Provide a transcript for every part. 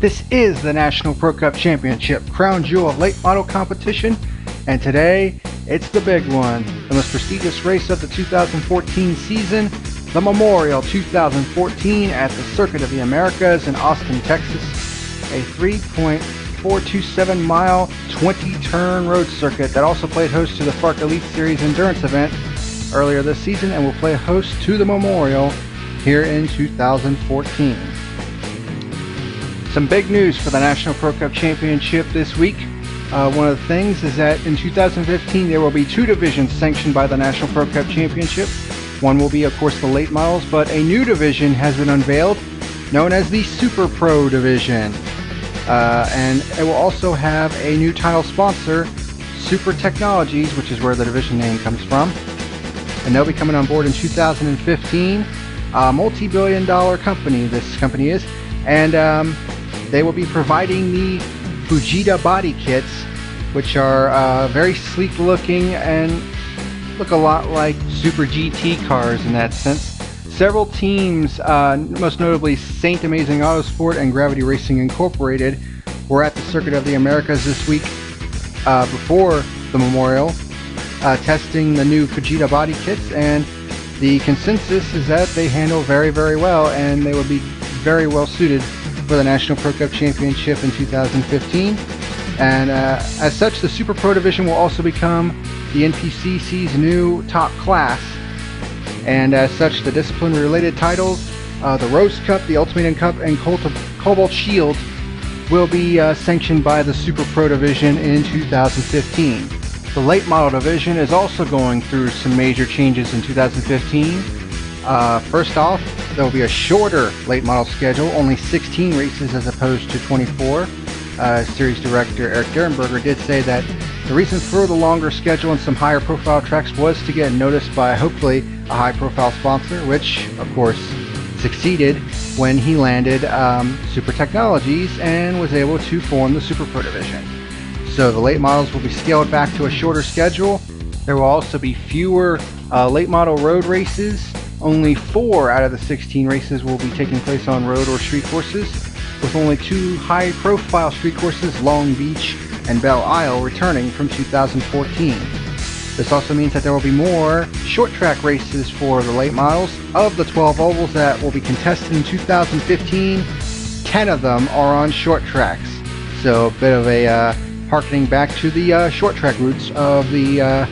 This is the National Pro Cup Championship, crown jewel of late model competition, and today it's the big one, the most prestigious race of the 2014 season, the Memorial 2014 at the Circuit of the Americas in Austin, Texas, a 3.427 mile, 20-turn road circuit that also played host to the FARC Elite Series endurance event earlier this season and will play host to the Memorial here in 2014. Some big news for the National Pro Cup Championship this week. One of the things is that in 2015 there will be two divisions sanctioned by the National Pro Cup Championship. One will be, of course, the late models, but a new division has been unveiled known as the Super Pro division. And it will also have a new title sponsor, Super Technologies, which is where the division name comes from. And they'll be coming on board in 2015. A multi-billion-dollar company, this company is. And they will be providing the Fujita body kits, which are very sleek looking and look a lot like Super GT cars in that sense. Several teams, most notably Saint Amazing Autosport and Gravity Racing Incorporated, were at the Circuit of the Americas this week before the Memorial, testing the new Fujita body kits, and the consensus is that they handle very, very well, and they would be very well suited for the National Pro Cup Championship in 2015. And as such, the Super Pro division will also become the NPCC's new top class. And as such, the discipline-related titles, the Rose Cup, the Ultimatum Cup, and Cobalt Shield will be sanctioned by the Super Pro division in 2015. The late model division is also going through some major changes in 2015. First off, there will be a shorter late model schedule, only 16 races as opposed to 24. Series director Eric Derenberger did say that the reason for the longer schedule and some higher profile tracks was to get noticed by hopefully a high profile sponsor, which of course succeeded when he landed Super Technologies and was able to form the Super Pro division. So the late models will be scaled back to a shorter schedule. There will also be fewer late model road races. Only 4 out of the 16 races will be taking place on road or street courses, with only 2 high-profile street courses, Long Beach and Belle Isle, returning from 2014. This also means that there will be more short-track races for the late models. Of the 12 ovals that will be contested in 2015, 10 of them are on short tracks. So a bit of a harkening back to the short-track roots of the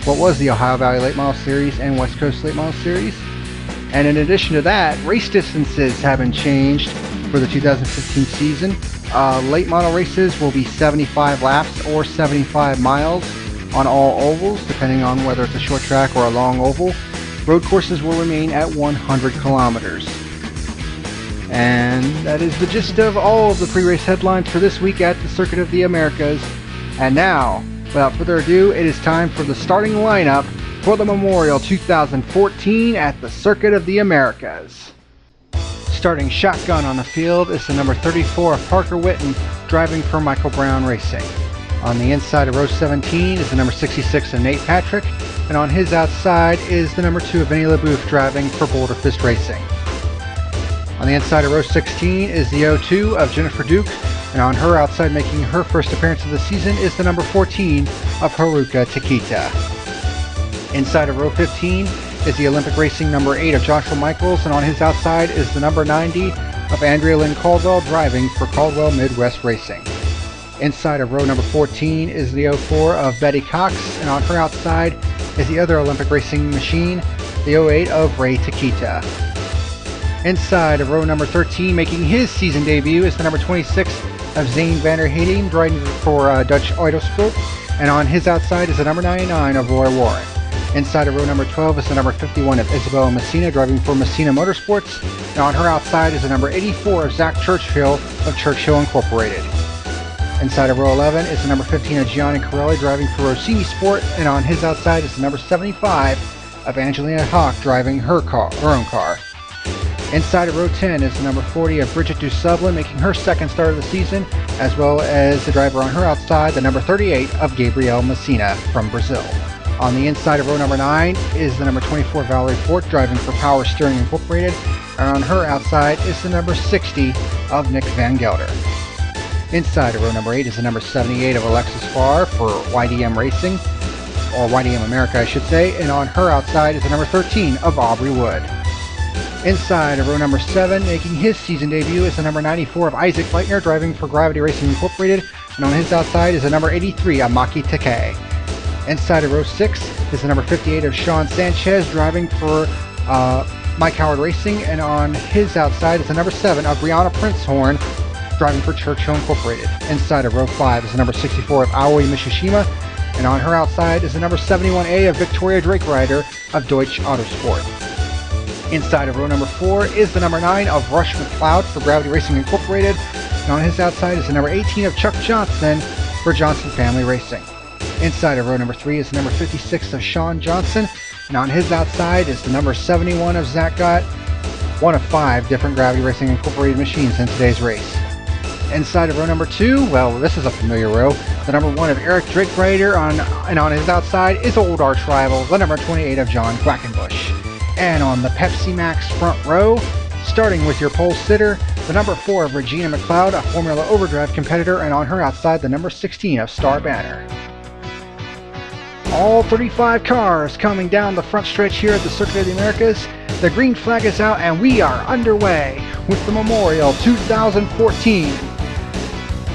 what was the Ohio Valley Late Model Series and West Coast Late Model Series. And in addition to that, race distances have been changed for the 2015 season. Late model races will be 75 laps or 75 miles on all ovals, depending on whether it's a short track or a long oval. Road courses will remain at 100 kilometers. And that is the gist of all of the pre-race headlines for this week at the Circuit of the Americas. And now, without further ado, it is time for the starting lineup for the Memorial 2014 at the Circuit of the Americas. Starting shotgun on the field is the number 34 of Parker Whitten, driving for Michael Brown Racing. On the inside of row 17 is the number 66 of Nate Patrick, and on his outside is the number 2 of Vinny LeBouf, driving for Boulder Fist Racing. On the inside of row 16 is the 02 of Jennifer Duke, and on her outside, making her first appearance of the season, is the number 14 of Haruka Takita. Inside of row 15 is the Olympic Racing number 8 of Joshua Michaels, and on his outside is the number 90 of Andrea Lynn Caldwell, driving for Caldwell Midwest Racing. Inside of row number 14 is the 04 of Betty Cox, and on her outside is the other Olympic Racing machine, the 08 of Ray Takita. Inside of row number 13, making his season debut, is the number 26 of Zane van der Heijden, driving for Dutch Autosport, and on his outside is the number 99 of Roy Warren. Inside of row number 12 is the number 51 of Isabella Messina, driving for Messina Motorsports, and on her outside is the number 84 of Zach Churchill of Churchill Incorporated. Inside of row 11 is the number 15 of Gianni Corelli, driving for Rossini Sport, and on his outside is the number 75 of Angelina Hawk, driving her own car. Inside of row 10 is the number 40 of Bridget Dusublin, making her second start of the season, as well as the driver on her outside, the number 38 of Gabriel Messina from Brazil. On the inside of row number 9 is the number 24 Valerie Fort, driving for Power Steering Incorporated. And on her outside is the number 60 of Nick Van Gelder. Inside of row number 8 is the number 78 of Alexis Farr for YDM Racing, or YDM America I should say, and on her outside is the number 13 of Aubrey Wood. Inside of row number 7, making his season debut, is the number 94 of Isaac Leitner, driving for Gravity Racing Incorporated, and on his outside is the number 83 of Maki Takei. Inside of row 6 is the number 58 of Sean Sanchez, driving for Mike Howard Racing, and on his outside is the number 7 of Brianna Princehorn, driving for Churchill Incorporated. Inside of row 5 is the number 64 of Aoi Mishishima, and on her outside is the number 71A of Victoria Drake Rider of Deutsch Autosport. Inside of row number 4 is the number 9 of Rush McLeod for Gravity Racing Incorporated, and on his outside is the number 18 of Chuck Johnson for Johnson Family Racing. Inside of row number 3 is the number 56 of Sean Johnson, and on his outside is the number 71 of Zach Gott, one of 5 different Gravity Racing Incorporated machines in today's race. Inside of row number 2, well, this is a familiar row, the number 1 of Eric Drake Rider, and on his outside is old arch rival, the number 28 of John Quackenbush. And on the Pepsi Max front row, starting with your pole sitter, the number 4 of Regina McLeod, a Formula Overdrive competitor, and on her outside the number 16 of Star Banner. All 35 cars coming down the front stretch here at the Circuit of the Americas. The green flag is out and we are underway with the Memorial 2014.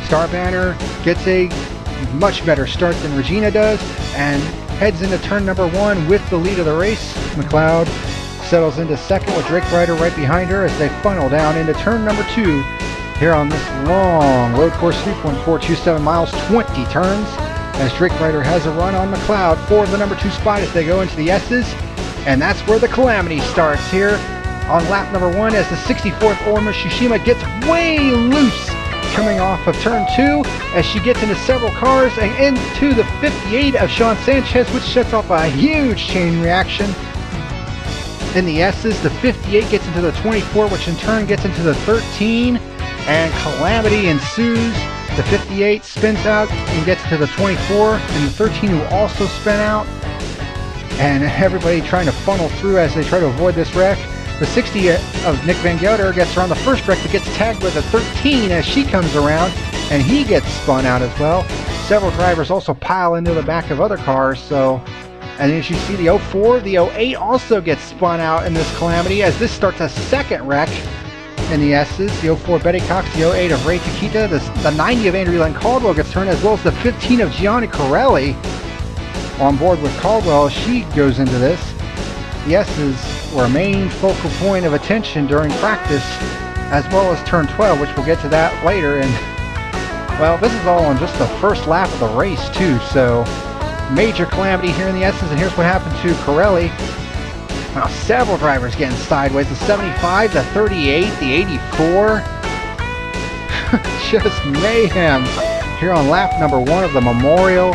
Star Banner gets a much better start than Regina does and heads into turn number 1 with the lead of the race. McLeod settles into second with Drake Rider right behind her as they funnel down into turn number 2 here on this long road course, 3.427 miles, 20 turns, as Drake Rider has a run on McLeod for the number 2 spot as they go into the S's. And that's where the calamity starts here on lap number 1 as the 64th Orma Shishima gets way loose coming off of turn 2 as she gets into several cars and into the 58 of Sean Sanchez, which sets off a huge chain reaction. In the S's, the 58 gets into the 24, which in turn gets into the 13, and calamity ensues. The 58 spins out and gets to the 24, and the 13 who also spin out, and everybody trying to funnel through as they try to avoid this wreck. The 60 of Nick Van Gelder gets around the first wreck but gets tagged with a 13 as she comes around, and he gets spun out as well. Several drivers also pile into the back of other cars, so... And as you see, the 04, the 08 also gets spun out in this calamity as this starts a second wreck in the S's. The 04 Betty Cox, the 08 of Ray Takita, the 90 of Andrew Len Caldwell gets turned, as well as the 15 of Gianni Corelli on board with Caldwell as she goes into this. The S's were a main focal point of attention during practice, as well as turn 12, which we'll get to that later. And well, this is all on just the first lap of the race too, so major calamity here in the S's. And here's what happened to Corelli. Now, several drivers getting sideways. The 75, the 38, the 84. Just mayhem here on lap number 1 of the Memorial.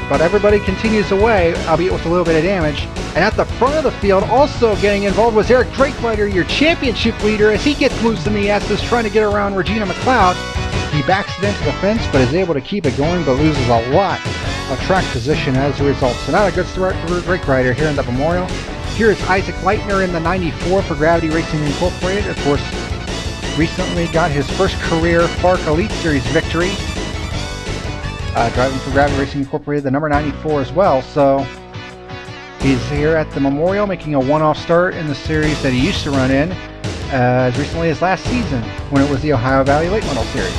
But everybody continues away, albeit with a little bit of damage. And at the front of the field, also getting involved, was Eric Drake Rider, your championship leader, as he gets loose in the S's trying to get around Regina McLeod. He backs it into the fence, but is able to keep it going, but loses a lot of track position as a result. So not a good start for Drake Rider here in the Memorial. Here is Isaac Leitner in the 94 for Gravity Racing Incorporated. Of course, recently got his first career FARC Elite Series victory. Driving for Gravity Racing Incorporated, the number 94 as well. So he's here at the Memorial making a one-off start in the series that he used to run in as recently as last season when it was the Ohio Valley Late Model Series.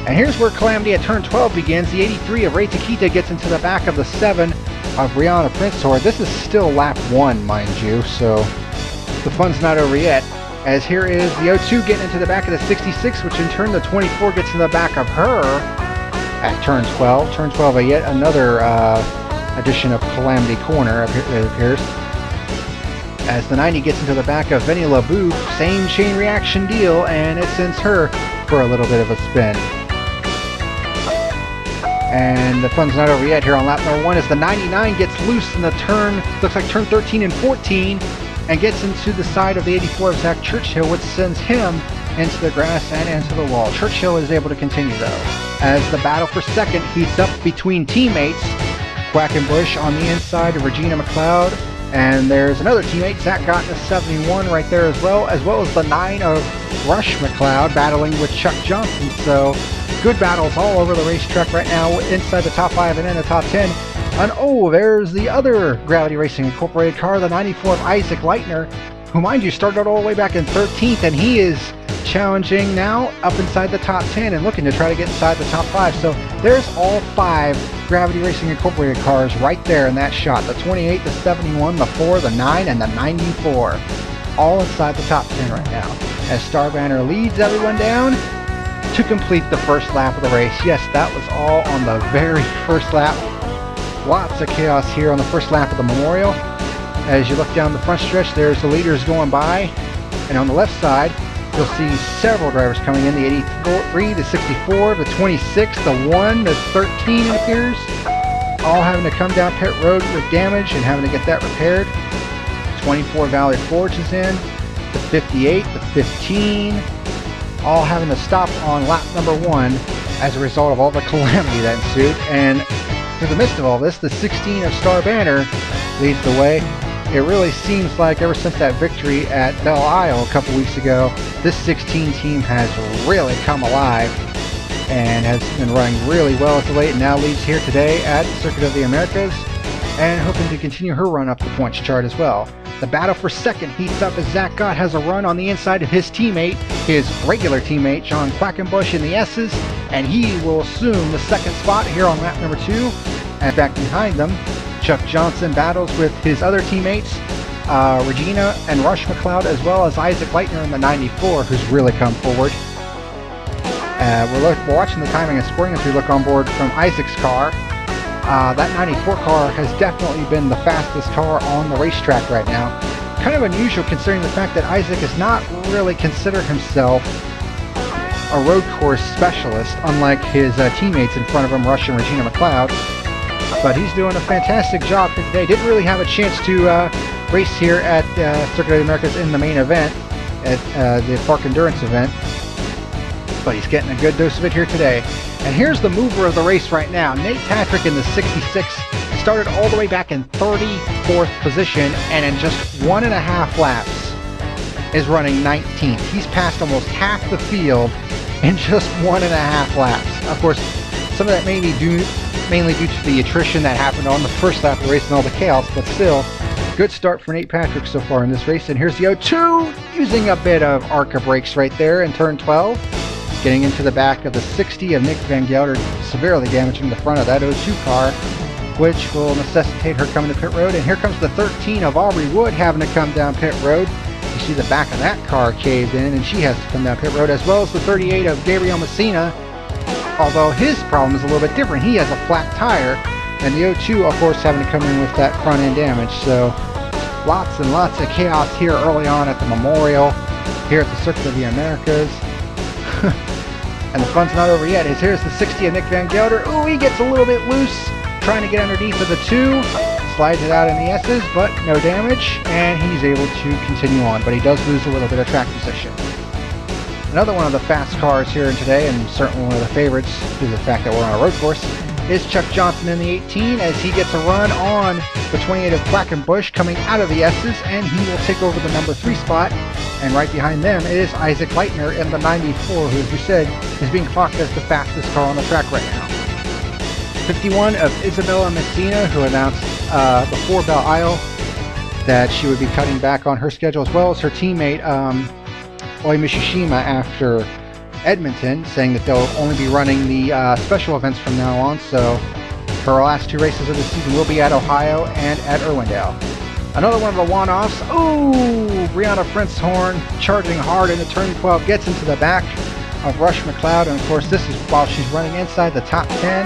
And here's where calamity at turn 12 begins. The 83 of Ray Takita gets into the back of the 7 of Brianna Princehorn. This is still lap 1, mind you, so the fun's not over yet. As here is the 02 getting into the back of the 66, which in turn the 24 gets in the back of her at turn 12. Turn 12, yet another addition of Calamity Corner, it appears. As the 90 gets into the back of Vinny LaBouffe, same chain reaction deal, and it sends her for a little bit of a spin. And the fun's not over yet here on lap number 1 as the 99 gets loose in the turn, looks like turn 13 and 14, and gets into the side of the 84 of Zach Churchill, which sends him into the grass and into the wall. Churchill is able to continue though, as the battle for second heats up between teammates, Quackenbush on the inside of Regina McLeod. And there's another teammate, Zach Gott in the 71 right there as well as the 9 of Rush McLeod battling with Chuck Johnson. So good battles all over the racetrack right now inside the top 5 and in the top 10. And oh, there's the other Gravity Racing Incorporated car, the 94 of Isaac Leitner, who, mind you, started all the way back in 13th, and he is challenging now up inside the top 10 and looking to try to get inside the top 5. So there's all 5 Gravity Racing Incorporated cars right there in that shot. The 28, the 71, the 4, the 9, and the 94. All inside the top 10 right now. As Star Banner leads everyone down to complete the first lap of the race. Yes, that was all on the very first lap. Lots of chaos here on the first lap of the Memorial. As you look down the front stretch, there's the leaders going by. And on the left side, you'll see several drivers coming in. The 83, the 64, the 26, the 1, the 13 it appears. All having to come down pit road with damage and having to get that repaired. 24 Valley Forge is in. The 58, the 15. All having to stop on lap number 1 as a result of all the calamity that ensued. And through the midst of all this, the 16 of Star Banner leads the way. It really seems like ever since that victory at Belle Isle a couple weeks ago, this 16 team has really come alive and has been running really well as of late, and now leads here today at the Circuit of the Americas and hoping to continue her run up the points chart as well. The battle for second heats up as Zach Gott has a run on the inside of his teammate, his regular teammate, John Quackenbush in the S's, and he will assume the second spot here on lap number 2. And back behind them, Chuck Johnson battles with his other teammates, Regina and Rush McLeod, as well as Isaac Leitner in the 94, who's really come forward. We're watching the timing and scoring as we look on board from Isaac's car. That 94 car has definitely been the fastest car on the racetrack right now. Kind of unusual considering the fact that Isaac does not really consider himself a road course specialist, unlike his teammates in front of him, Rush and Regina McLeod. But he's doing a fantastic job here today. Didn't really have a chance to race here at Circuit of the Americas in the main event, at the Park Endurance event. But he's getting a good dose of it here today. And here's the mover of the race right now. Nate Patrick in the 66 started all the way back in 34th position, and in just 1.5 laps is running 19th. He's passed almost half the field in just 1.5 laps. Of course, some of that may be mainly due to the attrition that happened on the first lap of the race and all the chaos, but still, good start for Nate Patrick so far in this race. And here's the 02 using a bit of ARCA brakes right there in turn 12. Getting into the back of the 60 of Nick Van Gelder, severely damaging the front of that 02 car, which will necessitate her coming to pit road. And here comes the 13 of Aubrey Wood having to come down pit road. You see the back of that car caved in, and she has to come down pit road, as well as the 38 of Gabriel Messina. Although his problem is a little bit different. He has a flat tire, and the 02, of course, having to come in with that front end damage. So lots and lots of chaos here early on at the Memorial, here at the Circuit of the Americas. And the fun's not over yet. Here's the 60 of Nick Van Gelder. Ooh, he gets a little bit loose, trying to get underneath of the 2. Slides it out in the S's, but no damage, and he's able to continue on. But he does lose a little bit of track position. Another one of the fast cars here today, and certainly one of the favorites due to the fact that we're on a road course, is Chuck Johnson in the 18 as he gets a run on the 28 of Quackenbush coming out of the S's, and he will take over the number 3 spot. And right behind them is Isaac Leitner in the 94, who, as we said, is being clocked as the fastest car on the track right now. 51 of Isabella Messina, who announced before Belle Isle that she would be cutting back on her schedule, as well as her teammate Oi Mishishima after Edmonton, saying that they'll only be running the special events from now on. So her last 2 races of the season will be at Ohio and at Irwindale. Another one of the one-offs. Ooh, Brianna Frenshorn charging hard into turn 12, gets into the back of Rush McLeod, and of course this is while she's running inside the top 10,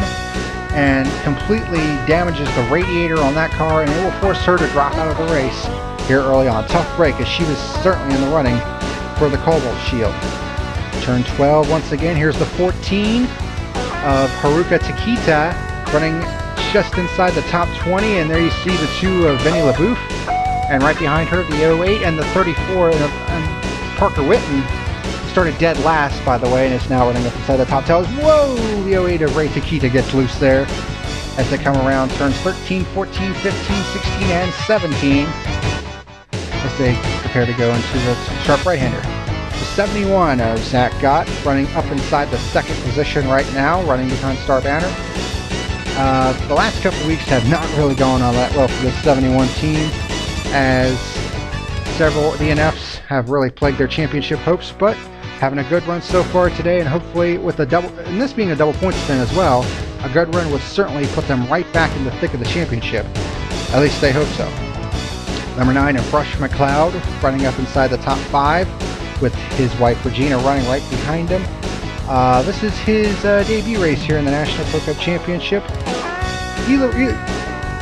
and completely damages the radiator on that car, and it will force her to drop out of the race here early on. Tough break, as she was certainly in the running for the Cobalt Shield. Turn 12 once again. Here's the 14 of Haruka Takita running just inside the top 20, and there you see the 2 of Vinny LaBouffe, and right behind her the 08 and the 34 and Parker Whitten started dead last, by the way, and is now running up inside the top tails. Whoa! The 08 of Ray Takita gets loose there as they come around turns 13, 14, 15, 16, and 17 as they prepare to go into the sharp right-hander. The 71 of Zach Gott running up inside the second position right now, running behind Star Banner. The last couple weeks have not really gone all that well for this 71 team, as several DNFs have really plagued their championship hopes, but having a good run so far today, and hopefully with a double, and this being a double point spin as well, a good run would certainly put them right back in the thick of the championship. At least they hope so. Number 9 of Brush McLeod running up inside the top 5 with his wife Regina running right behind him. This is his debut race here in the National Pro Cup Championship.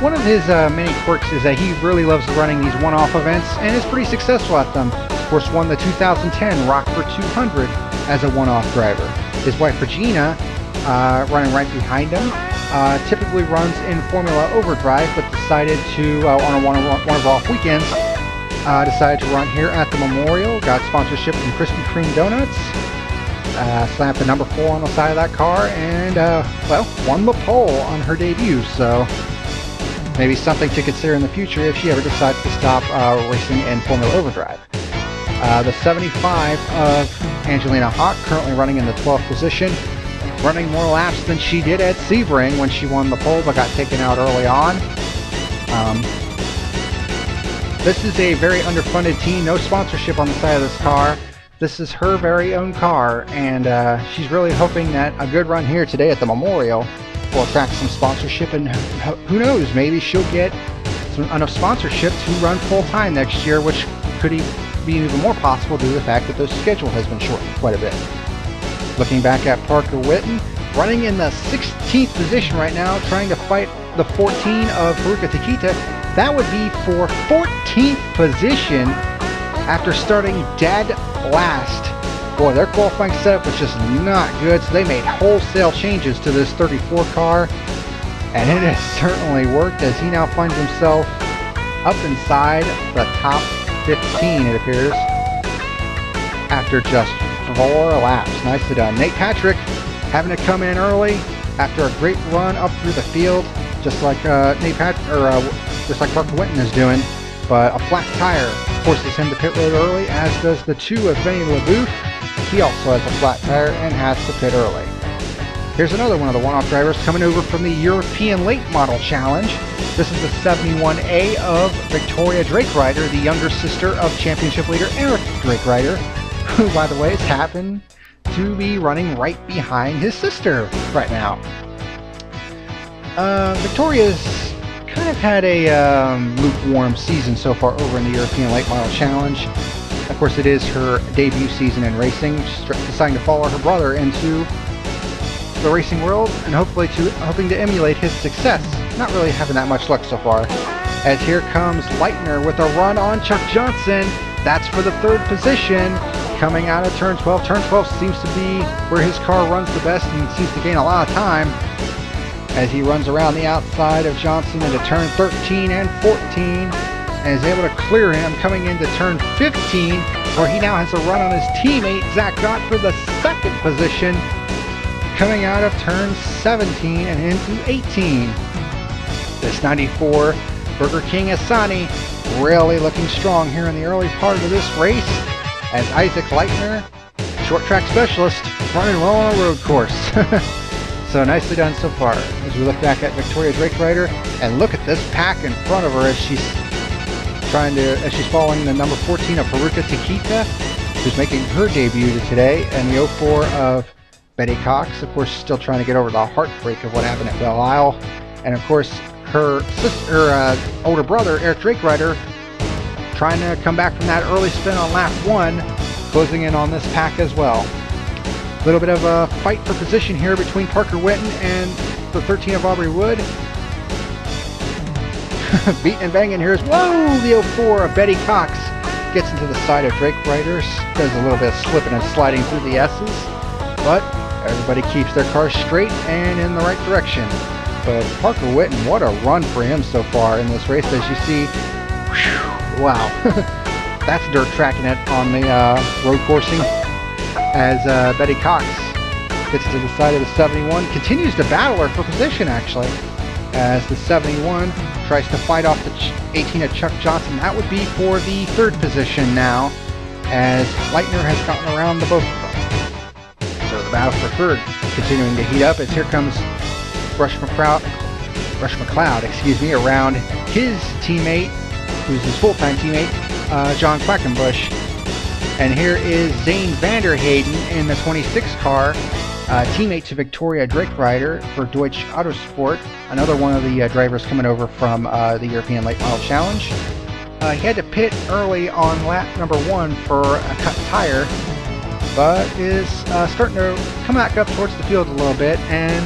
One of his many quirks is that he really loves running these one-off events and is pretty successful at them. Of course, won the 2010 Rockford 200 as a one-off driver. His wife Regina, running right behind him, typically runs in Formula Overdrive, but decided to, on one of her off weekends, decided to run here at the Memorial. Got sponsorship from Krispy Kreme Donuts. Slapped the number 4 on the side of that car, and well, won the pole on her debut. So maybe something to consider in the future if she ever decides to stop racing in Formula Overdrive. The 75 of Angelina Hawk, currently running in the 12th position, running more laps than she did at Sebring when she won the pole, but got taken out early on. This is a very underfunded team, no sponsorship on the side of this car. This is her very own car, and she's really hoping that a good run here today at the Memorial will attract some sponsorship, and who knows, maybe she'll get enough sponsorship to run full-time next year, which could be even more possible due to the fact that the schedule has been shortened quite a bit. Looking back at Parker Whitten, running in the 16th position right now, trying to fight the 14 of Haruka Takita. That would be for 14th position after starting dead last. Boy, their qualifying setup was just not good, so they made wholesale changes to this 34 car, and it has certainly worked, as he now finds himself up inside the top 15, it appears, after just 4 laps. Nicely done. Nate Patrick having to come in early after a great run up through the field, just like just like Parker Whitten is doing, but a flat tire forces him to pit road early, as does the 2 of Benny LaBouffe. He also has a flat tire and has to pit early. Here's another one of the one-off drivers coming over from the European Late Model Challenge. This is the 71A of Victoria Drakerider, the younger sister of championship leader Eric Drakerider, who, by the way, has happened to be running right behind his sister right now. Victoria's kind of had a lukewarm season so far over in the European Late Model Challenge. Of course, it is her debut season in racing. She's deciding to follow her brother into the racing world and hoping to emulate his success. Not really having that much luck so far. As here comes Leitner with a run on Chuck Johnson. That's for the 3rd position. Coming out of turn 12. Turn 12 seems to be where his car runs the best and seems to gain a lot of time, as he runs around the outside of Johnson into turn 13 and 14 and is able to clear him coming into turn 15, where he now has a run on his teammate Zach Gott for the 2nd position coming out of turn 17 and into 18. This 94 Burger King Asani really looking strong here in the early part of this race, as Isaac Leitner, short track specialist, running well on a road course. So nicely done so far. As we look back at Victoria Drakerider and look at this pack in front of her as she's following the number 14 of Haruka Takita, who's making her debut today, and the 04 of Betty Cox, of course, still trying to get over the heartbreak of what happened at Belle Isle, and of course her older brother Eric Drakerider trying to come back from that early spin on lap 1, closing in on this pack as well. A little bit of a fight for position here between Parker Whitten and the 13 of Aubrey Wood. Beating and banging here is, whoa, the 04 of Betty Cox gets into the side of Drakerider, does a little bit of slipping and sliding through the S's, but everybody keeps their cars straight and in the right direction. But Parker Whitten, what a run for him so far in this race, as you see. Whew, wow, that's dirt tracking it on the road coursing, as Betty Cox gets to the side of the 71, continues to battle her for position actually, as the 71 tries to fight off the 18 of Chuck Johnson. That would be for the 3rd position now, as Leitner has gotten around the both of them. So the battle for 3rd continuing to heat up as here comes Rush McLeod, excuse me, around his teammate, who's his full-time teammate, John Quackenbush. And here is Zane Vanderheyden in the 26 car, teammate to Victoria Drakerider for Deutsch Autosport, another one of the drivers coming over from the European Late Model Challenge. He had to pit early on lap number 1 for a cut tire, but is starting to come back up towards the field a little bit and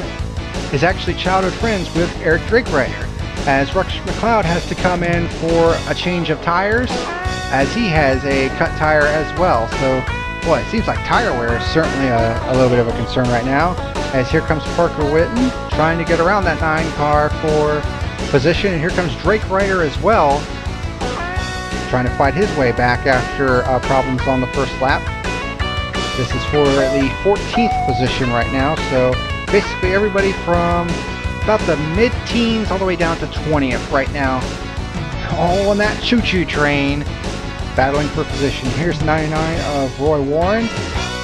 is actually childhood friends with Eric Drakerider, as Rush McLeod has to come in for a change of tires, as he has a cut tire as well. So, boy, it seems like tire wear is certainly a little bit of a concern right now, as here comes Parker Whitten trying to get around that 9 car for position, and here comes Drakerider as well, trying to fight his way back after problems on the first lap. This is for the 14th position right now, so basically everybody from about the mid-teens all the way down to 20th right now, all on that choo-choo train, battling for position. Here's the 99 of Roy Warren.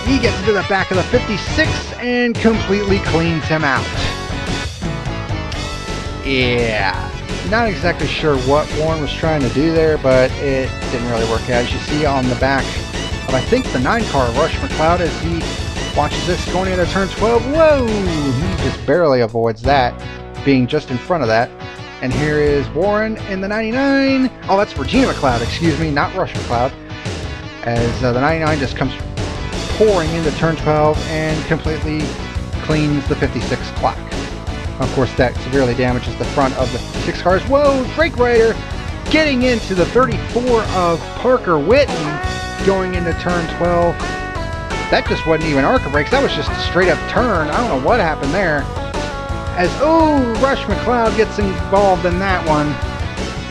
He gets to the back of the 56 and completely cleans him out. Yeah, not exactly sure what Warren was trying to do there, but it didn't really work out. As you see on the back of, I think, the 9 car, Rush McLeod, as he watches this going into turn 12. Whoa! He just barely avoids that, being just in front of that. And here is Warren in the 99. Oh, that's Regina McLeod, excuse me, not Rush McLeod. As the 99 just comes pouring into turn 12 and completely cleans the 56 clock. Of course, that severely damages the front of the 56 cars. Whoa! Drakerider getting into the 34 of Parker Whitten going into turn 12. That just wasn't even ARCA brakes, that was just a straight up turn. I don't know what happened there. As, oh, Rush McLeod gets involved in that one.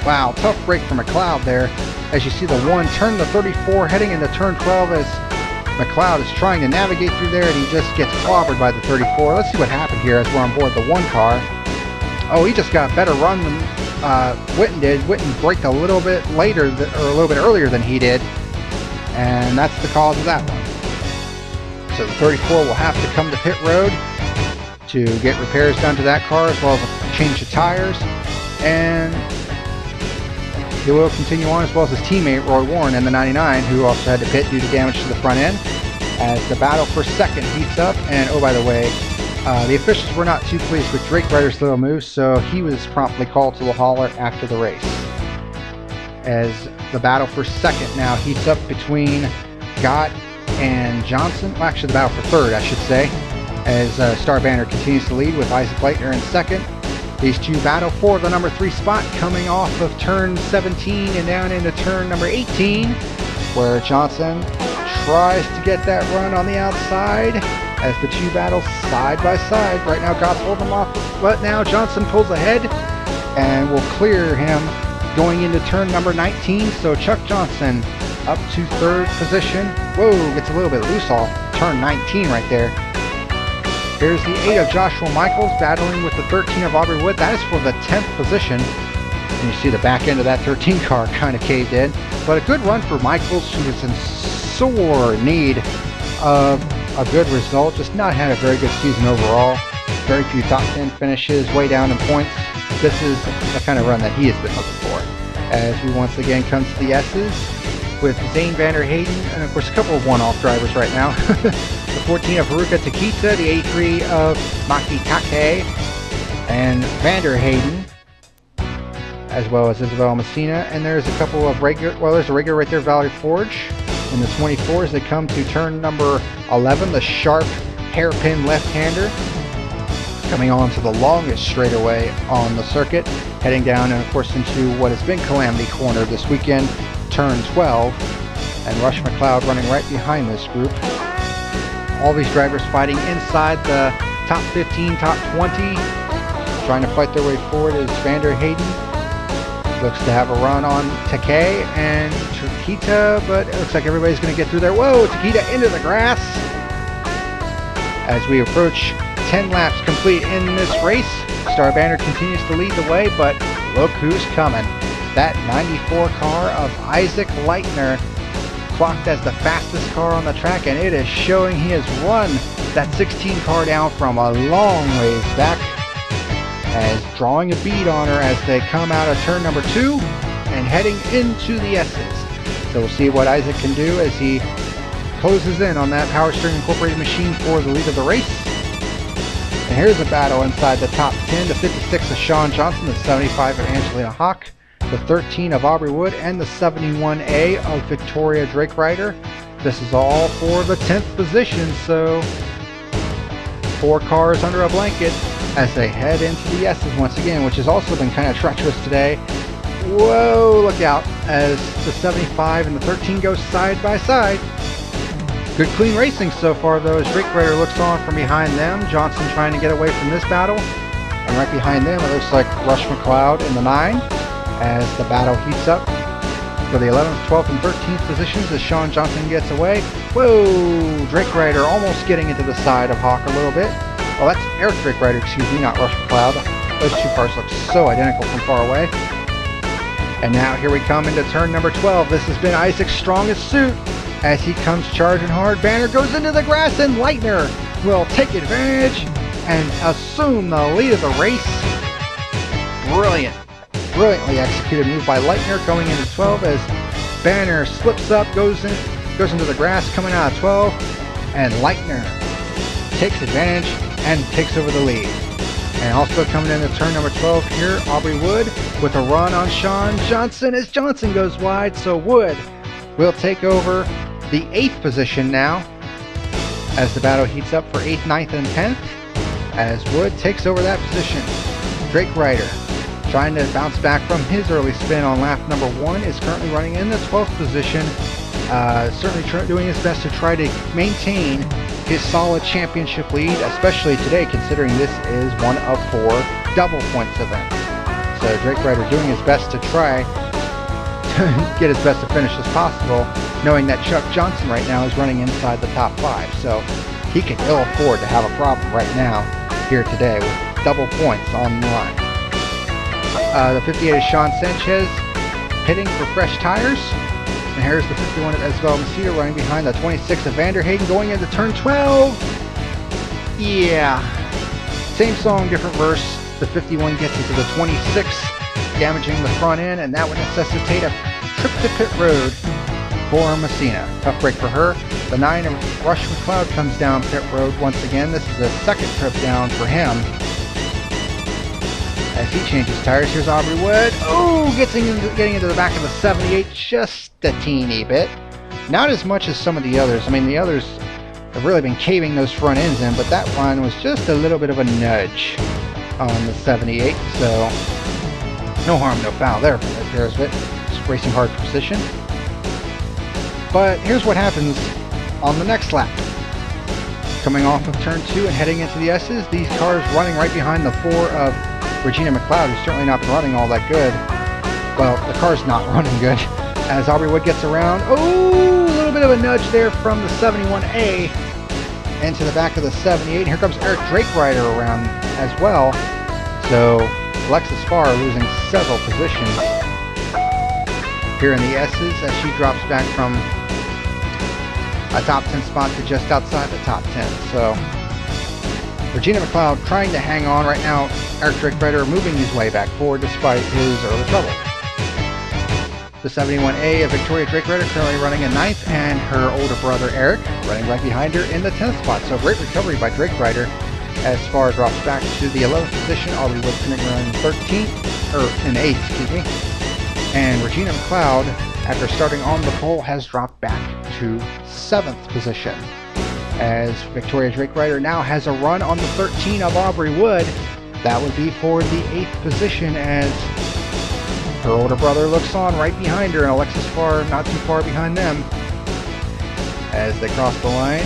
Wow, tough break for McLeod there. As you see the 1 turn the 34 heading into turn 12, as McLeod is trying to navigate through there and he just gets clobbered by the 34. Let's see what happened here as we're on board the 1 car. Oh, he just got a better run than Whitten did. Whitten braked a little bit later, or a little bit earlier than he did. And that's the cause of that one. So the 34 will have to come to pit road to get repairs done to that car, as well as a change of tires. And he will continue on, as well as his teammate Roy Warren in the 99, who also had to pit due to damage to the front end, as the battle for 2nd heats up. And oh, by the way, the officials were not too pleased with Drakerider's little move, so he was promptly called to the hauler after the race. As the battle for 2nd now heats up between Gott and Johnson. Well, actually, the battle for 3rd, I should say, as Star Banner continues to lead with Isaac Leitner in 2nd. These two battle for the number 3 spot, coming off of turn 17 and down into turn number 18, where Johnson tries to get that run on the outside as the two battle side by side. Right now, Gott's holding him off, but now Johnson pulls ahead and will clear him going into turn number 19. So Chuck Johnson up to 3rd position. Whoa, gets a little bit loose off turn 19 right there. Here's the 8 of Joshua Michaels battling with the 13 of Aubrey Wood. That is for the 10th position. And you see the back end of that 13 car kind of caved in. But a good run for Michaels, who was in sore need of a good result. Just not had a very good season overall. Very few top 10 finishes, way down in points. This is the kind of run that he has been looking for. As we once again come to the S's with Zane Vanderheyden, and of course a couple of one-off drivers right now. The 14 of Haruka Takita, the 83 of Maki Take, and Vanderheyden, as well as Isabel Messina. And there's a couple of regular, well, there's a regular right there, Valerie Forge. In the 24s, they come to turn number 11, the sharp hairpin left-hander, coming on to the longest straightaway on the circuit, heading down and of course into what has been Calamity Corner this weekend, turn 12, and Rush McLeod running right behind this group. All these drivers fighting inside the top 15, top 20, trying to fight their way forward is Vanderheyden. Looks to have a run on Takei and Takita, but it looks like everybody's going to get through there. Whoa, Takita into the grass. As we approach 10 laps complete in this race, Star Banner continues to lead the way, but look who's coming. That 94 car of Isaac Leitner, clocked as the fastest car on the track, and it is showing he has run that 16 car down from a long ways back, as drawing a bead on her as they come out of turn number 2 and heading into the S's. So we'll see what Isaac can do as he closes in on that Power Steering Incorporated machine for the lead of the race. And here's a battle inside the top 10. The 56 of Sean Johnson, the 75 of Angelina Hawk, the 13 of Aubrey Wood, and the 71A of Victoria Drake Rider. This is all for the 10th position, so 4 cars under a blanket as they head into the S's once again, which has also been kind of treacherous today. Whoa, look out as the 75 and the 13 go side by side. Good clean racing so far though, as Drake Rider looks on from behind them. Johnson trying to get away from this battle, and right behind them it looks like Rush McLeod in the 9 as the battle heats up for the 11th, 12th, and 13th positions as Sean Johnson gets away. Whoa, Drake Rider almost getting into the side of Hawk a little bit. Well, that's Eric Drake Rider, excuse me, not Rush McLeod. Those 2 cars look so identical from far away. And now here we come into turn number 12. This has been Isaac's strongest suit as he comes charging hard. Banner goes into the grass, and Leitner will take advantage and assume the lead of the race. Brilliantly executed move by Leitner going into 12 as Banner slips up, goes into the grass coming out of 12, and Leitner takes advantage and takes over the lead. And also coming into turn number 12 here, Aubrey Wood with a run on Sean Johnson as Johnson goes wide, so Wood will take over the 8th position now as the battle heats up for 8th, 9th, and 10th as Wood takes over that position. Drake Rider, trying to bounce back from his early spin on lap number 1, is currently running in the 12th position, certainly doing his best to try to maintain his solid championship lead, especially today considering this is one of 4 double points events. So Drake Rider doing his best to try to get as best a finish as possible, knowing that Chuck Johnson right now is running inside the top 5, so he can ill afford to have a problem right now here today with double points on the line. The 58 is Sean Sanchez pitting for fresh tires. And here's the 51 of Esval Macedo running behind the 26 of Vanderhagen going into turn 12. Yeah. Same song, different verse. The 51 gets into the 26, damaging the front end, and that would necessitate a trip to pit road for Messina. Tough break for her. The 9 of Rush McLeod comes down pit road once again. This is the 2nd trip down for him as he changes tires. Here's Aubrey Wood. Oh, getting into the back of the 78 just a teeny bit. Not as much as some of the others. I mean, the others have really been caving those front ends in, but that one was just a little bit of a nudge on the 78. So no harm, no foul there from the appearance of it. Just racing hard for position. But here's what happens on the next lap. Coming off of turn 2 and heading into the S's, these cars running right behind the 4 of Regina McLeod, who's certainly not been running all that good. Well, the car's not running good. As Aubrey Wood gets around, oh, a little bit of a nudge there from the 71A into the back of the 78. Here comes Eric Drake Rider around as well. So Alexis Farr losing several positions here in the S's as she drops back from a top 10 spot to just outside the top 10. So Regina McLeod trying to hang on right now. Eric Drake Rider moving his way back forward despite his early trouble. The 71A of Victoria Drake Rider currently running in 9th, and her older brother Eric running right behind her in the 10th spot. So great recovery by Drake Rider as Farr drops back to the 11th position. Aubrey Wood currently running 13th, or in 8th, excuse me. And Regina McLeod, after starting on the pole, has dropped back to 7th position. As Victoria Drake Rider now has a run on the 13 of Aubrey Wood. That would be for the 8th position as her older brother looks on right behind her, and Alexis Farr not too far behind them. As they cross the line,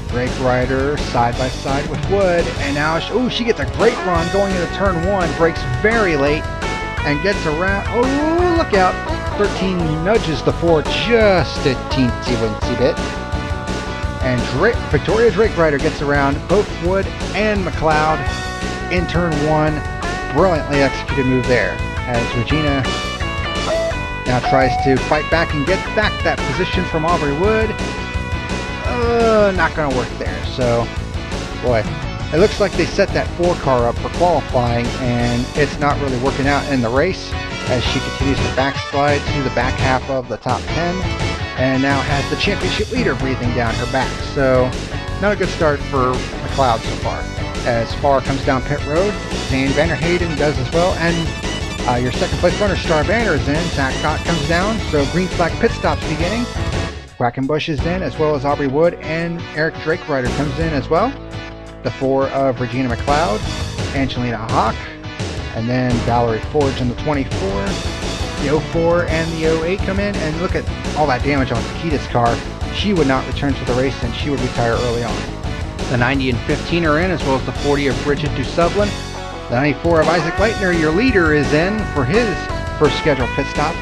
Drake Rider side by side with Wood, and now she gets a great run going into turn 1, brakes very late, and gets around. Oh, look out! 13 nudges the 4 just a teensy-wincy bit. And Victoria Drake Rider gets around both Wood and McLeod in turn 1. Brilliantly executed move there, as Regina now tries to fight back and get back that position from Aubrey Wood. Not gonna work there. So, boy, it looks like they set that 4 car up for qualifying, and it's not really working out in the race, as she continues to backslide to the back half of the top 10, and now has the championship leader breathing down her back. So, not a good start for McLeod so far. As Farr comes down pit road, Zane Vanderheyden does as well, and your second place runner, Star Banner, is in. Zach Gott comes down, so green flag pit stops beginning. Quackenbush is in, as well as Aubrey Wood, and Eric Drakerider comes in as well. The 4 of Regina McLeod, Angelina Hawk, and then Valerie Forge in the 24. The 04 and the 08 come in, and look at all that damage on Takita's car. She would not return to the race, and she would retire early on. The 90 and 15 are in, as well as the 40 of Bridget Dusublin. The 94 of Isaac Leitner, your leader, is in for his first scheduled pit stop.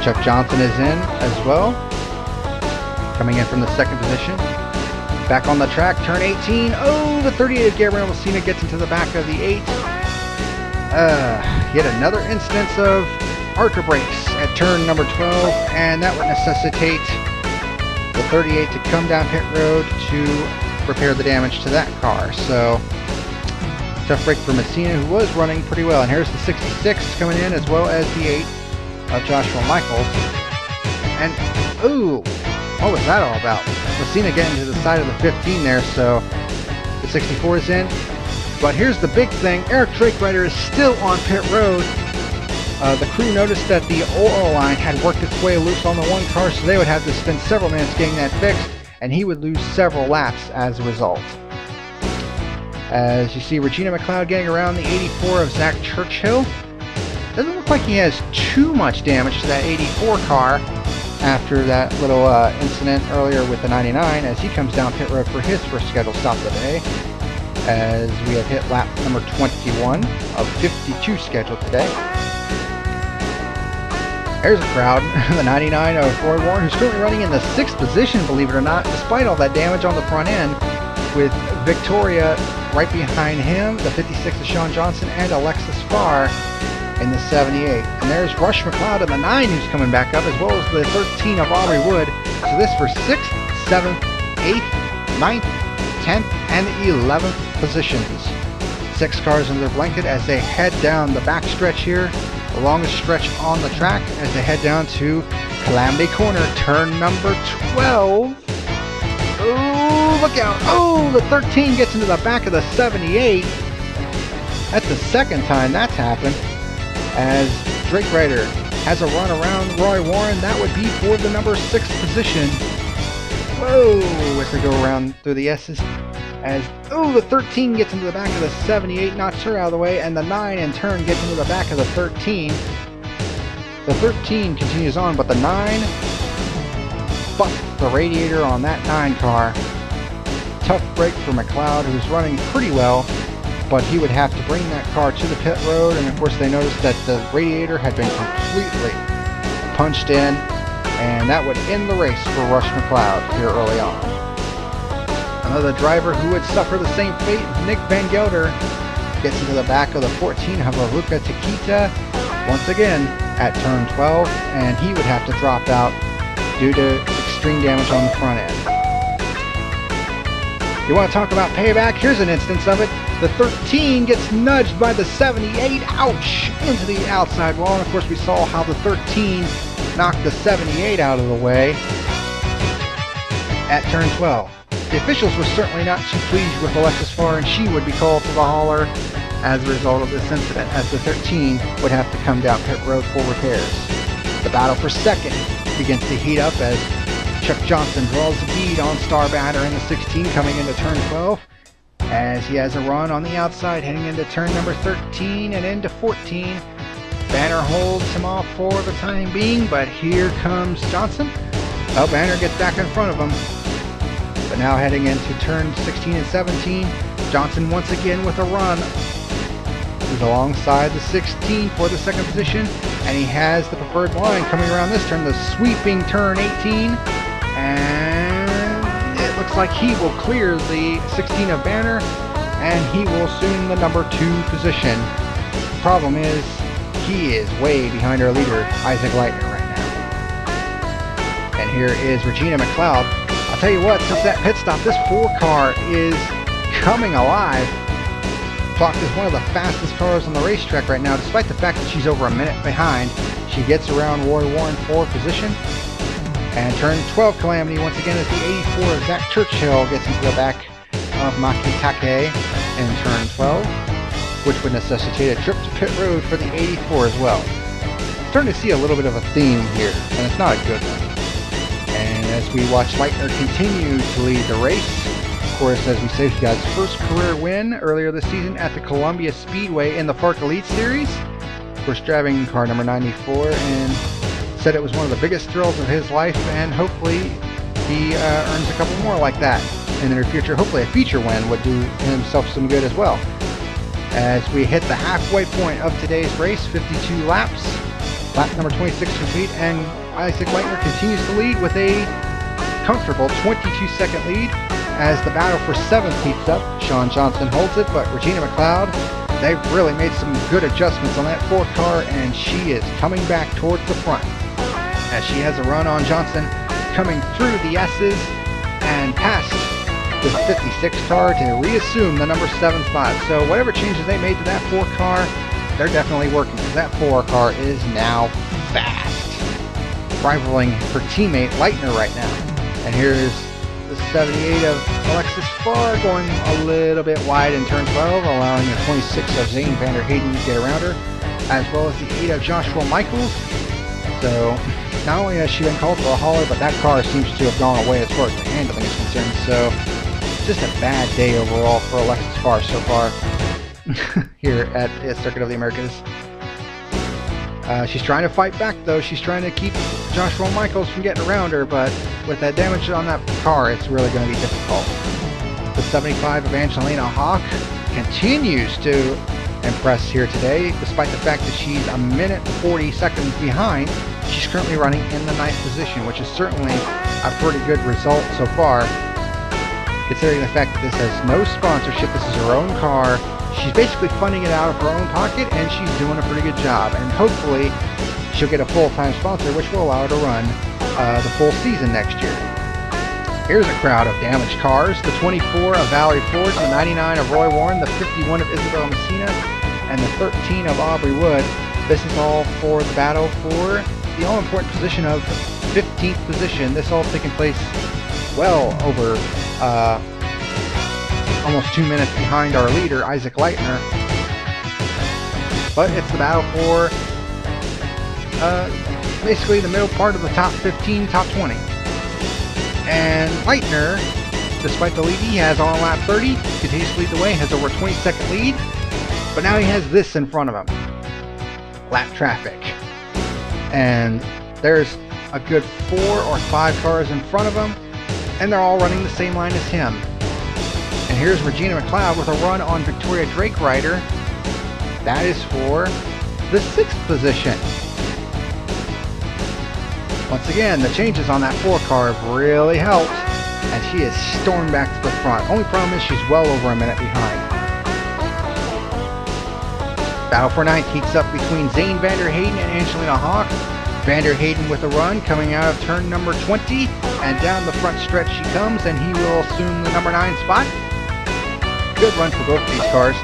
Chuck Johnson is in as well, coming in from the second position. Back on the track, turn 18. Oh, the 38 of Gabriel Messina gets into the back of the 8. Yet another instance of ARCA brakes at turn number 12, and that would necessitate the 38 to come down pit road to repair the damage to that car. So, tough break for Messina, who was running pretty well. And here's the 66 coming in, as well as the 8 of Joshua Michaels. And, ooh, what was that all about? Messina getting to the side of the 15 there, so the 64 is in. But here's the big thing. Eric Drakerider is still on pit road. The crew noticed that the oil line had worked its way loose on the 1 car, so they would have to spend several minutes getting that fixed, and he would lose several laps as a result. As you see Regina McLeod getting around the 84 of Zach Churchill. Doesn't look like he has too much damage to that 84 car after that little incident earlier with the 99, as he comes down pit road for his first scheduled stop of the day, as we have hit lap number 21 of 52 scheduled today. There's a crowd, the 99 of Roy Warren, who's currently running in the 6th position, believe it or not, despite all that damage on the front end, with Victoria right behind him, the 56 of Sean Johnson, and Alexis Farr in the 78. And there's Rush McLeod in the 9, who's coming back up, as well as the 13 of Aubrey Wood. So this for 6th, 7th, 8th, 9th, 10th, and 11th positions. 6 cars under their blanket as they head down the back stretch here, the longest stretch on the track, as they head down to Calamity Corner, turn number 12. Oh, look out. Oh, the 13 gets into the back of the 78. That's the second time that's happened. As Drakerider has a run around Roy Warren, that would be for the number 6 position. Whoa, as they go around through the S's. As, oh, the 13 gets into the back of the 78, knocks her out of the way, and the 9 in turn gets into the back of the 13. The 13 continues on, but the 9 busts the radiator on that 9 car. Tough break for McLeod, who's running pretty well, but he would have to bring that car to the pit road, and of course they noticed that the radiator had been completely punched in, and that would end the race for Rush McLeod here early on. Another driver who would suffer the same fate, Nick Van Gelder, gets into the back of the 14 of Haruka Takita once again at turn 12, and he would have to drop out due to extreme damage on the front end. You want to talk about payback? Here's an instance of it. The 13 gets nudged by the 78, ouch, into the outside wall, and of course we saw how the 13 knocked the 78 out of the way at turn 12. The officials were certainly not too pleased with Alexis Farr, and she would be called to the hauler as a result of this incident, as the 13 would have to come down pit road for repairs. The battle for second begins to heat up as Chuck Johnson draws the lead on Star Banner in the 16 coming into turn 12, as he has a run on the outside heading into turn number 13 and into 14. Banner holds him off for the time being, but here comes Johnson. Oh, Banner gets back in front of him. But now heading into turn 16 and 17, Johnson once again with a run. He's alongside the 16 for the second position, and he has the preferred line coming around this turn, the sweeping turn 18, and it looks like he will clear the 16 of Banner, and he will assume the number 2 position. Problem is, he is way behind our leader, Isaac Leitner, right now. And here is Regina McLeod. I'll tell you what, since that pit stop, this 4 car is coming alive. Clocked is one of the fastest cars on the racetrack right now, despite the fact that she's over a minute behind. She gets around Roy Warren 4 position. And turn 12 Calamity once again as the 84 of Zach Churchill gets into the back of Maki Take in turn 12, which would necessitate a trip to pit road for the 84 as well. Starting to see a little bit of a theme here, and it's not a good one. And as we watch Leitner continue to lead the race, of course, as we say, he got his first career win earlier this season at the Columbia Speedway in the FARC Elite Series. Of course, driving car number 94, and said it was one of the biggest thrills of his life, and hopefully he earns a couple more like that in the near future. Hopefully a feature win would do himself some good as well. As we hit the halfway point of today's race, 52 laps, lap number 26 complete, and Isaac Leitner continues to lead with a comfortable 22-second lead as the battle for 7th heats up. Sean Johnson holds it, but Regina McLeod, they've really made some good adjustments on that 4 car, and she is coming back towards the front as she has a run on Johnson, coming through the S's and past the 56 car to reassume the number 7 spot. So whatever changes they made to that 4 car, they're definitely working, because that 4 car is now fast, rivaling her teammate Leitner right now. And here's the 78 of Alexis Farr going a little bit wide in turn 12, allowing the 26 of Zane Vander Hayden to get around her, as well as the 8 of Joshua Michaels. So not only has she been called for a hauler, but that car seems to have gone away as far as the handling is concerned. So just a bad day overall for Alexis Farr so far here at Circuit of the Americas. She's trying to fight back though. She's trying to keep Joshua Michaels from getting around her, but with that damage on that car, it's really going to be difficult. The 75 of Angelina Hawk continues to impress here today, despite the fact that she's a minute 40 seconds behind. She's currently running in the 9th position, which is certainly a pretty good result so far, considering the fact that this has no sponsorship. This is her own car. She's basically funding it out of her own pocket, and she's doing a pretty good job. And hopefully she'll get a full-time sponsor, which will allow her to run the full season next year. Here's a crowd of damaged cars. The 24 of Valerie Ford, the 99 of Roy Warren, the 51 of Isabella Messina, and the 13 of Aubrey Wood. This is all for the battle for the all-important position of 15th position. This all taking place well over almost 2 minutes behind our leader, Isaac Leitner. But it's the battle for basically the middle part of the top 15, top 20. And Leitner, despite the lead he has on lap 30, continues to lead the way, has over a 20-second lead. But now he has this in front of him. Lap traffic. And there's a good 4 or 5 cars in front of him, and they're all running the same line as him. And here's Regina McLeod with a run on Victoria Drake Rider. That is for the 6th position. Once again, the changes on that 4 car have really helped, and she is stormed back to the front. Only problem is she's well over a minute behind. Battle for 9th heats up between Zane Vander Hayden and Angelina Hawk. Vander Hayden with a run coming out of turn number 20, and down the front stretch she comes, and he will assume the number 9 spot. Good run for both of these cars.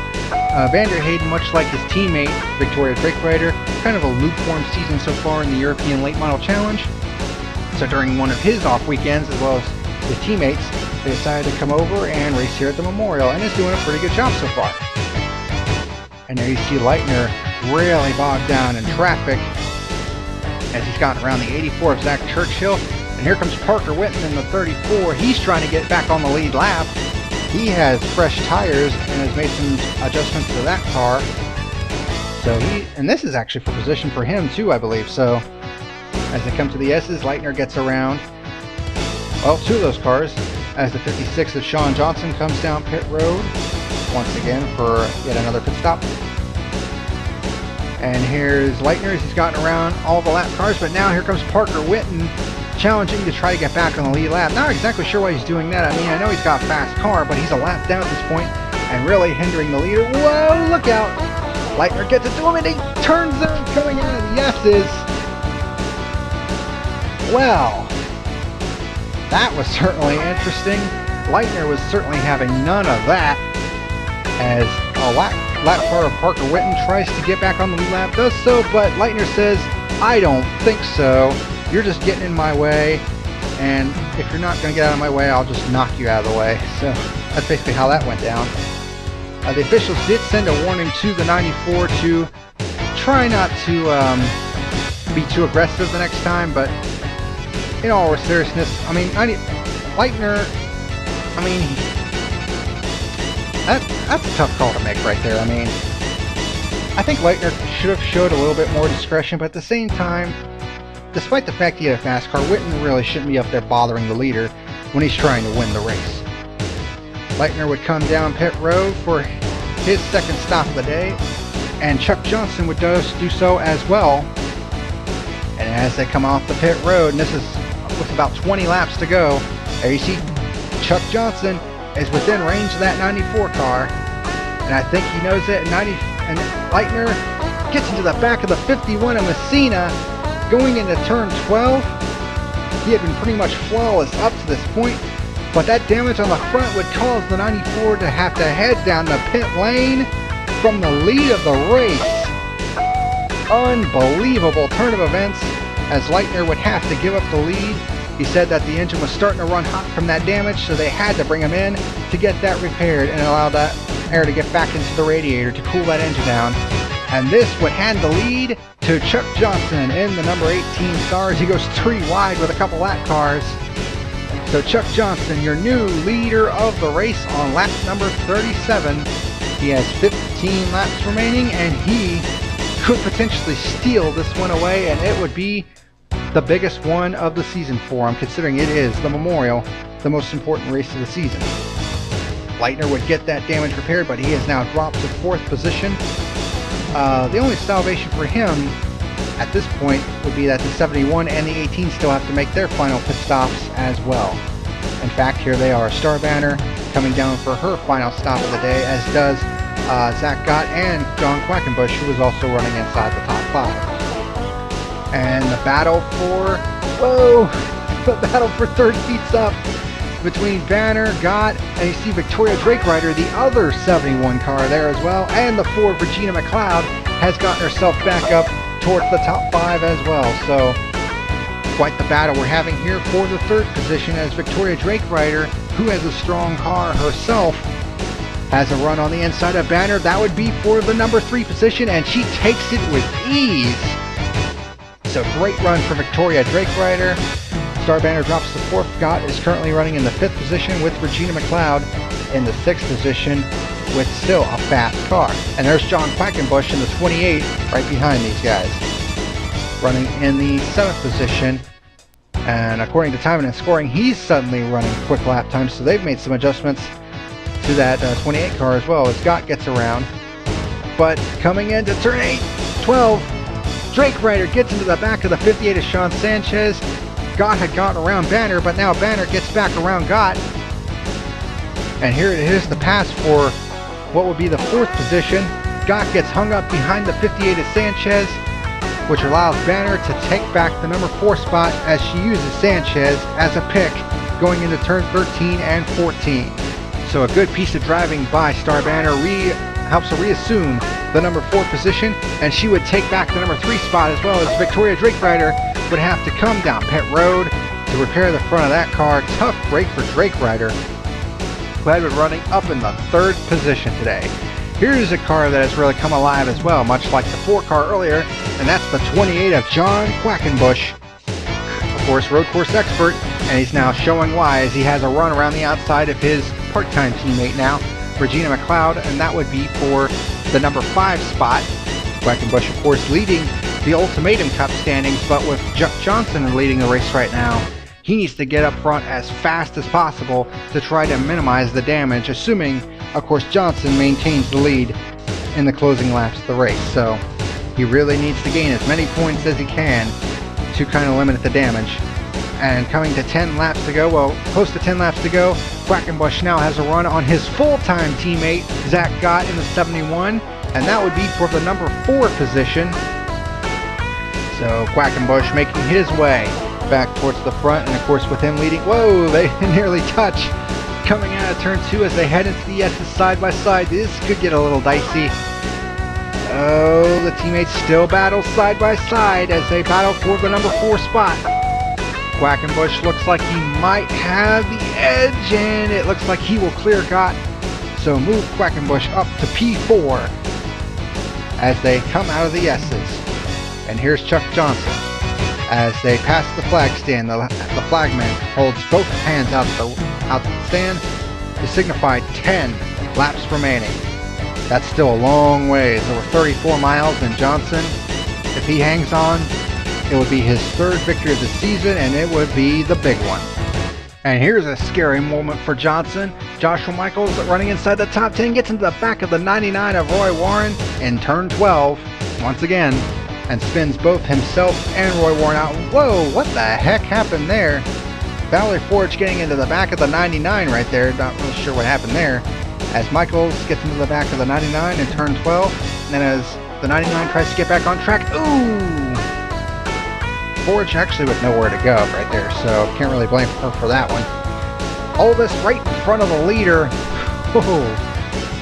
Vander Hayden, much like his teammate Victoria Drake Rider, kind of a lukewarm season so far in the European Late Model Challenge. So during one of his off weekends, as well as his teammates, they decided to come over and race here at the Memorial, and is doing a pretty good job so far. And there you see Leitner really bogged down in traffic as he's gotten around the 84 of Zach Churchill. And here comes Parker Whitten in the 34. He's trying to get back on the lead lap. He has fresh tires and has made some adjustments to that car. So and this is actually for position for him too, I believe. So as they come to the S's, Leitner gets around, well, 2 of those cars, as the 56 of Sean Johnson comes down pit road once again for yet another pit stop. And here's Leitner as he's gotten around all the lap cars, but now here comes Parker Whitten challenging to try to get back on the lead lap. Not exactly sure why he's doing that. I mean, I know he's got a fast car, but he's a lap down at this point, and really hindering the leader. Whoa, look out! Leitner gets it to him and he turns them coming out of the S's. Well, that was certainly interesting. Leitner was certainly having none of that, as a lap car of Parker Whitten tries to get back on the lead lap, does so, but Leitner says, I don't think so. You're just getting in my way, and if you're not going to get out of my way, I'll just knock you out of the way. So that's basically how that went down. The officials did send a warning to the 94 to try not to be too aggressive the next time, but in all seriousness, I mean, Leitner, I mean, that's a tough call to make right there. I mean, I think Leitner should have showed a little bit more discretion, but at the same time, despite the fact he had a fast car, Whitten really shouldn't be up there bothering the leader when he's trying to win the race. Leitner would come down pit road for his second stop of the day, and Chuck Johnson would do so as well. And as they come off the pit road, and this is with about 20 laps to go, there you see Chuck Johnson is within range of that 94 car, and I think he knows it. And Leitner gets into the back of the 51 of Messina going into turn 12. He had been pretty much flawless up to this point, but that damage on the front would cause the 94 to have to head down the pit lane from the lead of the race. Unbelievable turn of events, as Leitner would have to give up the lead. He said that the engine was starting to run hot from that damage, so they had to bring him in to get that repaired and allow that air to get back into the radiator to cool that engine down. And this would hand the lead to Chuck Johnson in the number 18 Stars. He goes 3 wide with a couple lap cars. So Chuck Johnson, your new leader of the race on lap number 37. He has 15 laps remaining, and he could potentially steal this one away, and it would be the biggest one of the season for him, considering it is the Memorial, the most important race of the season. Leitner would get that damage repaired, but he has now dropped to 4th position. The only salvation for him at this point would be that the 71 and the 18 still have to make their final pit stops as well. In fact, here they are, Star Banner coming down for her final stop of the day, as does Zach Gott and John Quackenbush, who is also running inside the top 5. And the battle for, the battle for 3rd heats up between Banner, Gott, and you see Victoria Drakerider, the other 71 car there as well, and the 4 Regina McLeod has gotten herself back up towards the top 5 as well. So quite the battle we're having here for the 3rd position, as Victoria Drakerider, who has a strong car herself, has a run on the inside of Banner. That would be for the number 3 position, and she takes it with ease. So great run for Victoria Drakerider. Star Banner drops to 4th. Gott is currently running in the 5th position, with Regina McLeod in the 6th position with still a fast car. And there's John Quackenbush in the 28 right behind these guys, running in the 7th position. And according to Timing and Scoring, he's suddenly running quick lap times, so they've made some adjustments to that 28 car as well, as Gott gets around. But coming into turn 8, 12, Drakerider gets into the back of the 58 of Sean Sanchez. Gott had gotten around Banner, but now Banner gets back around Gott. And here it is, the pass for what would be the 4th position. Gott gets hung up behind the 58 of Sanchez, which allows Banner to take back the number 4 spot, as she uses Sanchez as a pick going into turn 13 and 14. So a good piece of driving by Star Banner helps her reassume the number 4 position, and she would take back the number 3 spot, as well as Victoria Drakerider would have to come down pit road to repair the front of that car. Tough break for Drakerider, who had been running up in the 3rd position today. Here's a car that has really come alive as well, much like the 4 car earlier, and that's the 28 of John Quackenbush. Of course, road course expert, and he's now showing why, as he has a run around the outside of his part-time teammate now, Regina McLeod, and that would be for the number 5 spot. Quackenbush, of course, leading the Ultimatum Cup standings, but with Chuck Johnson leading the race right now, he needs to get up front as fast as possible to try to minimize the damage, assuming, of course, Johnson maintains the lead in the closing laps of the race. So he really needs to gain as many points as he can to kind of limit the damage. And coming to 10 laps to go, well, close to 10 laps to go, Quackenbush now has a run on his full-time teammate, Zach Gott, in the 71, and that would be for the number 4 position. So Quackenbush making his way back towards the front, and of course with him leading, whoa, they nearly touch. Coming out of turn 2 as they head into the S's side by side. This could get a little dicey. Oh, the teammates still battle side by side as they battle for the number 4 spot. Quackenbush looks like he might have the edge, and it looks like he will clear Gott. So move Quackenbush up to P4 as they come out of the S's. And here's Chuck Johnson as they pass the flag stand. The flagman holds both hands out the stand to signify 10 laps remaining. That's still a long ways, over 34 miles, and Johnson, if he hangs on, it would be his 3rd victory of the season, and it would be the big one. And here's a scary moment for Johnson. Joshua Michaels, running inside the top 10, gets into the back of the 99 of Roy Warren in turn 12 once again, and spins both himself and Roy Warren out. Whoa, what the heck happened there? Valley Forge getting into the back of the 99 right there. Not really sure what happened there. As Michaels gets into the back of the 99 in turn 12, and then as the 99 tries to get back on track, ooh! Forge actually with nowhere to go right there, so can't really blame her for that one. All this right in front of the leader. Oh,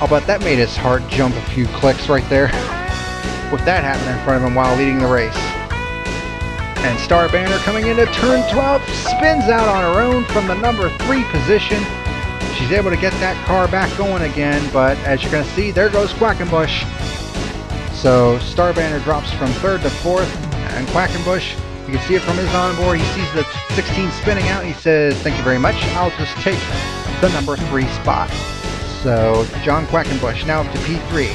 I'll bet that made his heart jump a few clicks right there with that happening in front of him while leading the race. And Star Banner coming into turn 12, spins out on her own from the number 3 position. She's able to get that car back going again, but as you're going to see, there goes Quackenbush. So Star Banner drops from 3rd to 4th, and Quackenbush, you can see it from his onboard, he sees the 16 spinning out, and he says, "Thank you very much, I'll just take the number 3 spot." So John Quackenbush now up to P3.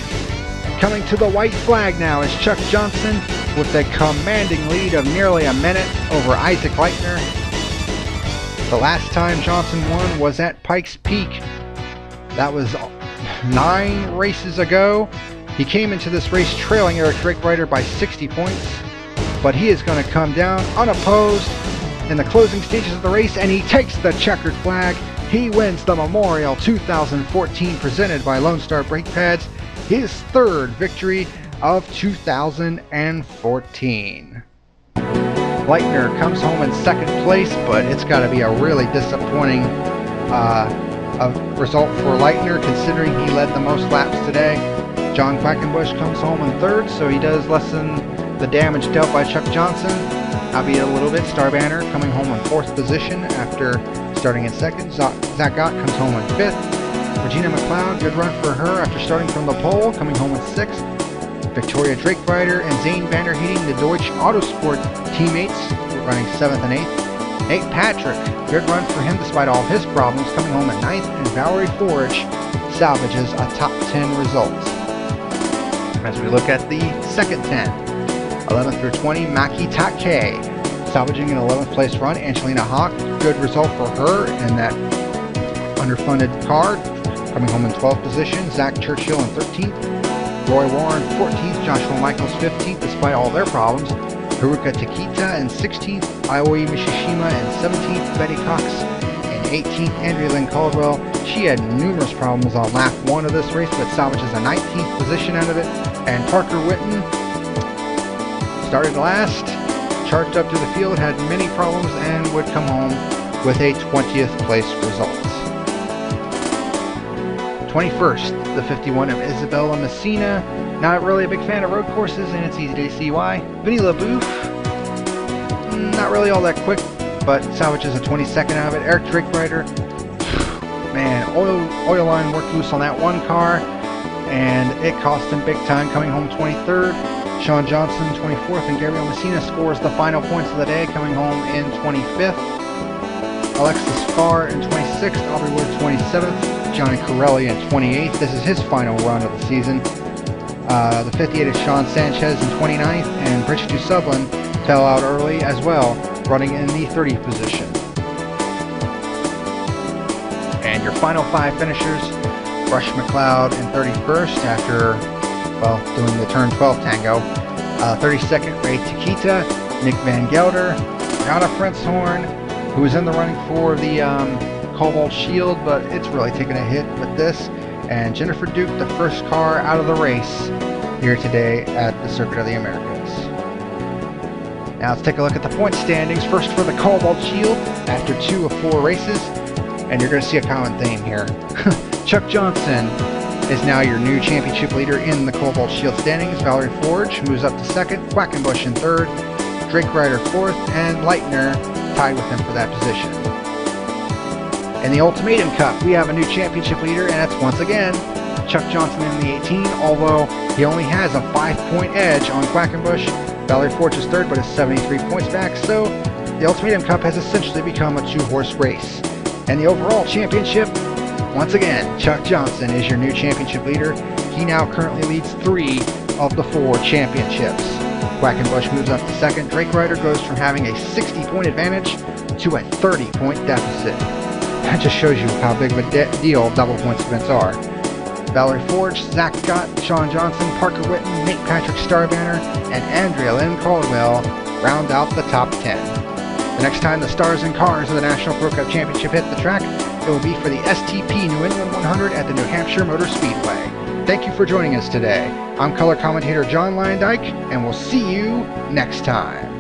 Coming to the white flag now is Chuck Johnson with a commanding lead of nearly a minute over Isaac Leitner. The last time Johnson won was at Pikes Peak. That was 9 races ago. He came into this race trailing Eric Drakerider by 60 points, but he is going to come down unopposed in the closing stages of the race, and he takes the checkered flag. He wins the Memorial 2014 presented by Lone Star Brake Pads, his 3rd victory of 2014. Leitner comes home in 2nd place, but it's got to be a really disappointing result for Leitner considering he led the most laps today. John Quackenbush comes home in 3rd, so he does lessen the damage dealt by Chuck Johnson, albeit a little bit. Star Banner coming home in 4th position after starting in 2nd. Zach Gott comes home in 5th. Regina McLeod, good run for her after starting from the pole, coming home in 6th. Victoria Drakerider and Zane Vander Heeding, the Deutsch Autosport teammates, running 7th and 8th. Nate Patrick, good run for him despite all of his problems, coming home at 9th. And Valerie Forge salvages a top 10 result. As we look at the second 10, 11th through 20, Maki Take, salvaging an 11th place run. Angelina Hawk, good result for her in that underfunded car, coming home in 12th position. Zach Churchill in 13th. Roy Warren 14th, Joshua Michaels 15th despite all their problems. Haruka Takita in 16th, Ioi Mishishima in 17th, Betty Cox in 18th, Andrea Lynn Caldwell. She had numerous problems on lap 1 of this race, but salvages a 19th position out of it. And Parker Witten started last, charged up to the field, had many problems, and would come home with a 20th place result. 21st, the 51 of Isabella Messina. Not really a big fan of road courses, and it's easy to see why. Vinny LaBouffe, not really all that quick, but salvages a 22nd out of it. Eric Drakerider, man, oil line worked loose on that one car, and it cost him big time, coming home 23rd. Sean Johnson 24th, and Gabriel Messina scores the final points of the day, coming home in 25th. Alexis Farr in 26th, Aubrey Wood 27th. Johnny Corelli in 28th. This is his final run of the season. The 58 is Sean Sanchez in 29th, and Bridget DuSublin fell out early as well, running in the 30th position. And your final 5 finishers, Rush McLeod in 31st after, well, doing the turn 12 tango. 32nd, Ray Takita, Nick Van Gelder, Brianna Frenshorn, who was in the running for the Cobalt Shield, but it's really taken a hit with this. And Jennifer Duke, the first car out of the race here today at the Circuit of the Americas. Now let's take a look at the point standings. First for the Cobalt Shield after 2 of 4 races. And you're going to see a common theme here. Chuck Johnson is now your new championship leader in the Cobalt Shield standings. Valerie Forge moves up to 2nd, Quackenbush in 3rd, Drake Ryder 4th, and Leitner tied with him for that position. In the Ultimatum Cup, we have a new championship leader, and that's once again Chuck Johnson in the 18, although he only has a 5-point edge on Quackenbush. Valerie Forge is 3rd, but is 73 points back, so the Ultimatum Cup has essentially become a 2-horse race. And the overall championship, once again, Chuck Johnson is your new championship leader. He now currently leads 3 of the 4 championships. Quackenbush moves up to 2nd. Drake Ryder goes from having a 60-point advantage to a 30-point deficit. That just shows you how big of a deal double points events are. Valerie Forge, Zach Scott, Sean Johnson, Parker Whitten, Nate Patrick Starbanner, and Andrea Lynn Caldwell round out the top 10. The next time the stars and cars of the National Pro Cup Championship hit the track, it will be for the STP New England 100 at the New Hampshire Motor Speedway. Thank you for joining us today. I'm color commentator John Lyondike, and we'll see you next time.